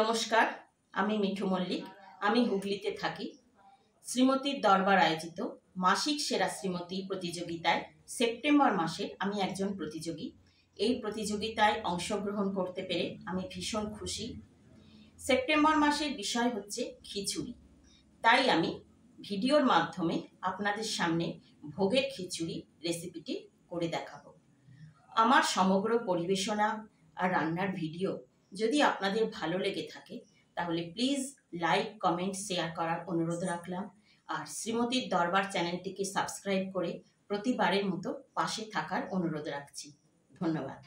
নমস্কার, আমি মিঠু মল্লিক। আমি হুগলিতে থাকি। শ্রীমতীর দরবার আয়োজিত মাসিক সেরা শ্রীমতী প্রতিযোগিতায় সেপ্টেম্বর মাসে আমি একজন প্রতিযোগী। এই প্রতিযোগিতায় অংশগ্রহণ করতে পেরে আমি ভীষণ খুশি। সেপ্টেম্বর মাসের বিষয় হচ্ছে খিচুড়ি, তাই আমি ভিডিওর মাধ্যমে আপনাদের সামনে ভোগের খিচুড়ি রেসিপিটি করে দেখাবো। আমার সমগ্র পরিবেশনা আর রান্নার ভিডিও যদি আপনাদের ভালো লেগে থাকে তাহলে প্লিজ লাইক, কমেন্ট, শেয়ার করার অনুরোধ রাখলাম। আর শ্রীমতীর দরবার চ্যানেলটিকে সাবস্ক্রাইব করে প্রতিবারের মতো পাশে থাকার অনুরোধ রাখছি। ধন্যবাদ।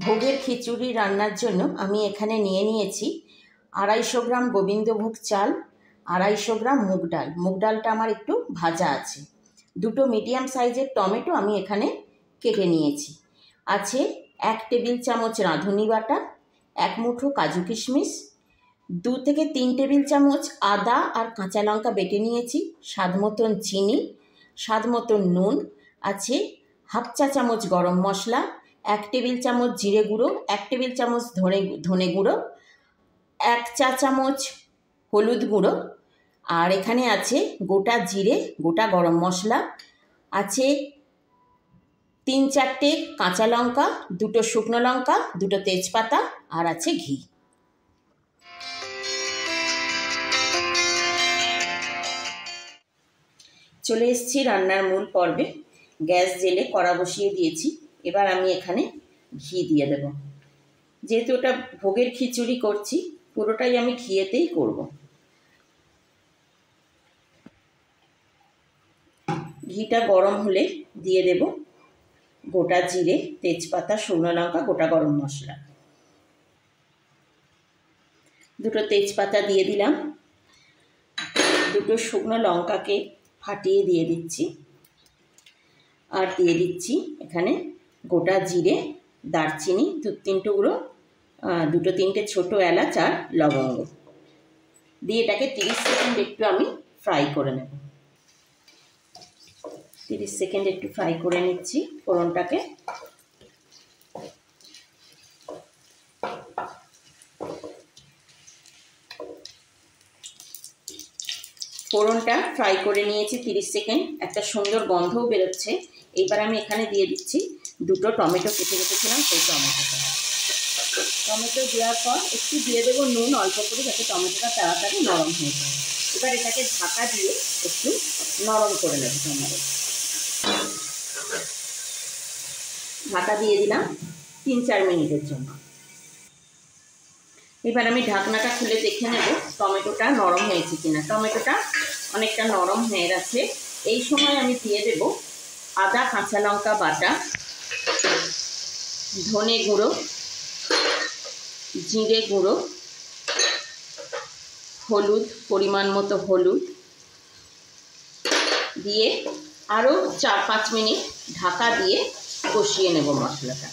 ভোগের খিচুড়ি রান্নার জন্য আমি এখানে নিয়ে নিয়েছি 250 গ্রাম গোবিন্দভোগ চাল, 250 গ্রাম মুগ ডাল। মুগ ডালটা আমার একটু ভাজা আছে। 2 মিডিয়াম সাইজের টমেটো আমি এখানে কেটে নিয়েছি। আছে 1 টেবিল চামচ রাঁধুনি বাটা, 1 মুঠো কাজু কিশমিশ, 2 থেকে 3 টেবিল চামচ আদা আর কাঁচা লঙ্কা বেটে নিয়েছি, স্বাদ মতন চিনি, স্বাদ মতন নুন, আছে 1/2 চা চামচ গরম মশলা, 1 টেবিল চামচ জিরে গুঁড়ো, 1 টেবিল চামচ ধনে গুঁড়ো, 1 চা চামচ হলুদ গুঁড়ো, আর এখানে আছে গোটা জিরে, গোটা গরম মশলা, আছে 3-4টে কাঁচা লঙ্কা, 2টো শুকনো লঙ্কা, 2টো তেজপাতা, আর আছে ঘি। চলে এসেছি রান্নার মূল পর্বে। গ্যাস জেলে কড়া বসিয়ে দিয়েছি। এবার আমি এখানে ঘি দিয়ে দেব। যেহেতু ওটা ভোগের খিচুড়ি করছি, পুরোটাই আমি ঘিয়েতেই করব। ঘিটা গরম হলে দিয়ে দেব গোটা জিরে, তেজপাতা, শুকনো লঙ্কা, গোটা গরম মশলা। 2টো তেজপাতা দিয়ে দিলাম। 2টো শুকনো লঙ্কাকে ফাটিয়ে দিয়ে দিচ্ছি। আর দিয়ে দিচ্ছি এখানে গোটা জিরে, দারচিনি 2-3 টুকরো, 2-3টে ছোটো এলাচ আর লবঙ্গ দিয়ে এটাকে 30 সেকেন্ড একটু আমি ফ্রাই করে নেব। 30 সেকেন্ড একটু ফ্রাই করে নিচ্ছি ফোড়নটাকে। ফোড়নটা ফ্রাই করে নিয়েছি 30 সেকেন্ড, একটা সুন্দর গন্ধও বেরোচ্ছে। এইবার আমি এখানে দিয়ে দিচ্ছি 2টো টমেটো কেটে রেখেছিলাম, সেই টমেটো দেওয়ার পর একটু দিয়ে দেবো নুন অল্প করে, যাতে টমেটোটা তাড়াতাড়ি নরম হয়ে যায়। এবার এটাকে ঢাকা দিয়ে একটু নরম করে নেব। ঢাকা দিয়ে দিলাম 3-4 মিনিটের জন্য। এবার আমি ঢাকনাটা খুলে দেখে নেব টমেটোটা নরম হয়েছে কিনা। টমেটোটা অনেকটা নরম হয়ে গেছে। এই সময় আমি দিয়ে দেব আদা কাঁচা লঙ্কা বাটা, ধনে গুঁড়ো, জিরে গুঁড়ো, হলুদ, পরিমাণ মতো হলুদ দিয়ে আরও 4-5 মিনিট ঢাকা দিয়ে কষিয়ে নেব মশলাটা।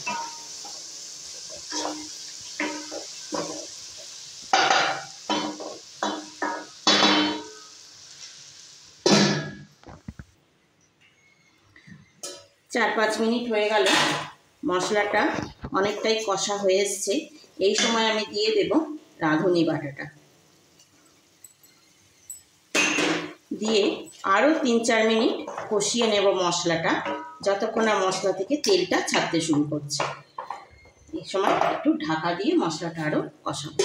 চার 5 মিনিট হয়ে গেল, মশলাটা অনেকটাই কষা হয়ে এসছে। এই সময় আমি দিয়ে দেব রাঁধুনি বাটাটা, দিয়ে আরও 3-4 মিনিট কষিয়ে নেব মশলাটা, যতক্ষণ না মশলা থেকে তেলটা ছাড়তে শুরু করছে। এই সময় একটু ঢাকা দিয়ে মশলাটা আরও কষাবো।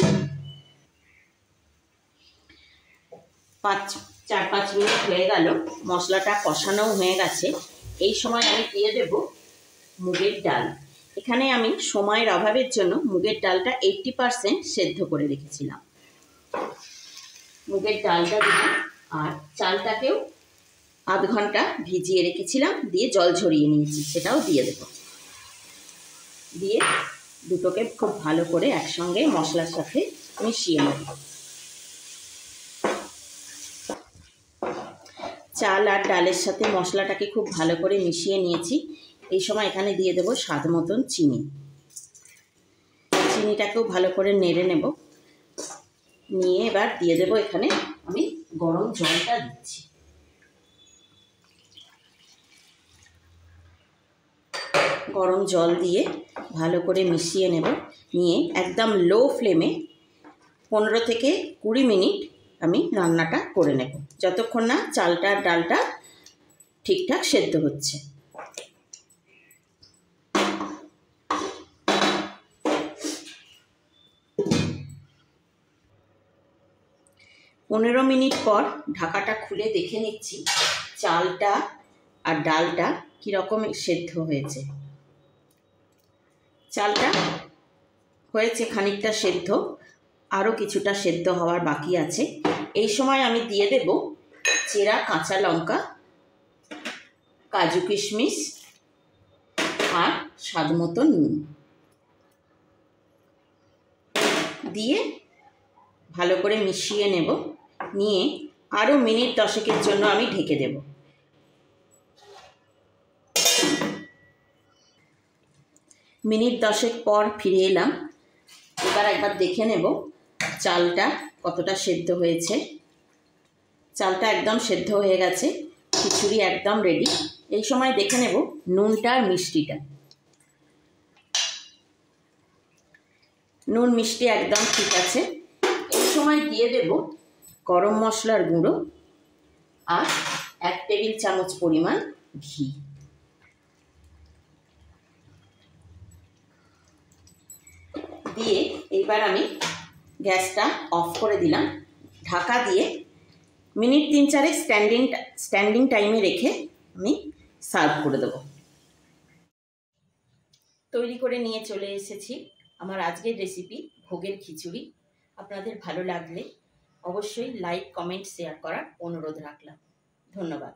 4-5 মিনিট হয়ে গেল, মশলাটা কষানোও হয়ে গেছে। এই সময় আমি দিয়ে দেব মুগের ডাল। এখানে আমি সময়ের অভাবের জন্য মুগের ডালটা 80% সেদ্ধ করে রেখেছিলাম। মুগের ডালটা দিলাম, আর চালটাকেও আধ ঘন্টা ভিজিয়ে রেখেছিলাম, দিয়ে জল ঝরিয়ে নিয়েছি, সেটাও দিয়ে দেব। দিয়ে দুটোকে খুব ভালো করে একসঙ্গে মশলার সাথে মিশিয়ে নেব। চাল আর ডালের সাথে মশলাটাকে খুব ভালো করে মিশিয়ে নিয়েছি। এই সময় এখানে দিয়ে দেব স্বাদ মতন চিনি। চিনিটাকেও ভালো করে নেড়ে নেব। নিয়ে এবার দিয়ে দেবো এখানে আমি গরম জলটা দিচ্ছি। গরম জল দিয়ে ভালো করে মিশিয়ে নেব। নিয়ে একদম লো ফ্লেমে 15 থেকে 20 মিনিট আমি রান্নাটা করে নেব, যতক্ষণ না চালটা আর ডালটা ঠিকঠাক সেদ্ধ হচ্ছে। পনেরো মিনিট পর ঢাকাটা খুলে দেখে নিচ্ছি চালটা আর ডালটা কীরকম সেদ্ধ হয়েছে। চালটা হয়েছে খানিকটা সেদ্ধ, আরও কিছুটা সেদ্ধ হওয়ার বাকি আছে। এই সময় আমি দিয়ে দেব চেরা কাঁচা লঙ্কা, কাজু কিশমিশ আর স্বাদ মতো নুন দিয়ে ভালো করে মিশিয়ে নেব। নিয়ে আরও মিনিট 10 জন্য আমি ঢেকে দেব। মিনিট 10 পর ফিরে এলাম। এবার একবার দেখে নেব চালটা কতটা সেদ্ধ হয়েছে। চালটা একদম সেদ্ধ হয়ে গেছে, খিচুড়ি একদম রেডি। এই সময় দেখে নেব নুনটা আর মিষ্টিটা। নুন মিষ্টি একদম ঠিক আছে। এই সময় দিয়ে দেব গরম মশলার গুঁড়ো আর 1 টেবিল চামচ পরিমাণ ঘি। দিয়ে এইবার আমি গ্যাসটা অফ করে দিলাম। ঢাকা দিয়ে মিনিট 3-4 স্ট্যান্ডিং টাইমে রেখে আমি সার্ভ করে দেবো। তৈরি করে নিয়ে চলে এসেছি আমার আজকের রেসিপি ভোগের খিচুড়ি। আপনাদের ভালো লাগলে অবশ্যই লাইক, কমেন্ট, শেয়ার করার অনুরোধ রাখলাম। ধন্যবাদ।